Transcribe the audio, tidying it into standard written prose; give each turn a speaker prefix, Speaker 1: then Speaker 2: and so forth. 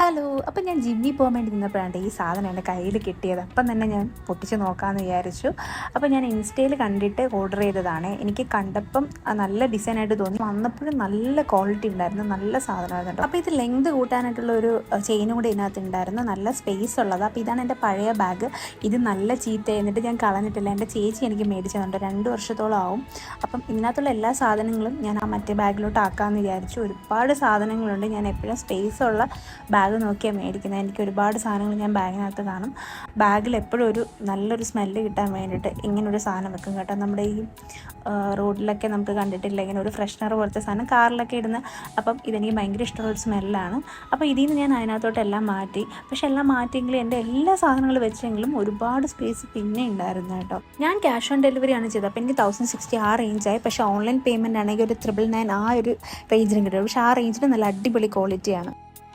Speaker 1: Hello. അപ്പം ഞാൻ ജിമ്മിൽ പോകാൻ വേണ്ടി നിന്നപ്പോഴാണ് ഈ സാധനം എൻ്റെ കയ്യിൽ കിട്ടിയത്. അപ്പം തന്നെ ഞാൻ പൊട്ടിച്ച് നോക്കാമെന്ന് വിചാരിച്ചു. അപ്പോൾ ഞാൻ ഇൻസ്റ്റയിൽ കണ്ടിട്ട് ഓർഡർ ചെയ്തതാണ്. എനിക്ക് കണ്ടപ്പം നല്ല ഡിസൈനായിട്ട് തോന്നി, വന്നപ്പോഴും നല്ല ക്വാളിറ്റി ഉണ്ടായിരുന്നു, നല്ല സാധനമായിരുന്നു. അപ്പോൾ ഇത് ലെങ്ത് കൂട്ടാനായിട്ടുള്ള ഒരു ചെയിനും കൂടി ഇതിനകത്ത് ഉണ്ടായിരുന്നു, നല്ല സ്പേസ് ഉള്ളത്. അപ്പോൾ ഇതാണ് എൻ്റെ പഴയ ബാഗ്. ഇത് നല്ല ചീത്ത എന്നിട്ട് ഞാൻ കളഞ്ഞിട്ടില്ല. എൻ്റെ ചേച്ചി എനിക്ക് മേടിച്ചതുണ്ട്, 2 വർഷത്തോളം ആവും. അപ്പം ഇതിനകത്തുള്ള എല്ലാ സാധനങ്ങളും ഞാൻ ആ മറ്റേ ബാഗിലോട്ട് ആക്കാമെന്ന് വിചാരിച്ചു. ഒരുപാട് സാധനങ്ങളുണ്ട്. ഞാൻ എപ്പോഴും സ്പേസുള്ള ബാഗ് നോക്കിയാണ് മേടിക്കുന്നത്. എനിക്ക് ഒരുപാട് സാധനങ്ങൾ ഞാൻ ബാഗിനകത്ത് കാണും. ബാഗിൽ എപ്പോഴും ഒരു നല്ലൊരു സ്മെല്ല് കിട്ടാൻ വേണ്ടിയിട്ട് ഇങ്ങനൊരു സാധനം വെക്കും കേട്ടോ. നമ്മുടെ ഈ റോഡിലൊക്കെ നമുക്ക് കണ്ടിട്ടില്ല ഇങ്ങനെ ഒരു ഫ്രഷ്നർ പോലത്തെ സാധനം കാറിലൊക്കെ ഇടുന്ന. അപ്പം ഇതെനിക്ക് ഭയങ്കര ഇഷ്ടമുള്ളൊരു സ്മെല്ലാണ്. അപ്പോൾ ഇതിൽ നിന്ന് ഞാൻ അതിനകത്തോട്ട് എല്ലാം മാറ്റി. പക്ഷെ എല്ലാം മാറ്റിയെങ്കിലും എൻ്റെ എല്ലാ സാധനങ്ങളും വെച്ചെങ്കിലും ഒരുപാട് സ്പേസ് പിന്നെ ഉണ്ടായിരുന്നു കേട്ടോ. ഞാൻ ക്യാഷ് ഓൺ ഡെലിവറി ആണ് ചെയ്തത്. അപ്പോൾ എനിക്ക് 1060 ആ റേഞ്ചായി. പക്ഷേ ഓൺലൈൻ പേയ്മെൻറ്റ് ആണെങ്കിൽ ഒരു 999 ആ ഒരു റേഞ്ചിനും കിട്ടും. പക്ഷേ ആ റേഞ്ചിന് നല്ല അടിപൊളി ക്വാളിറ്റിയാണ്.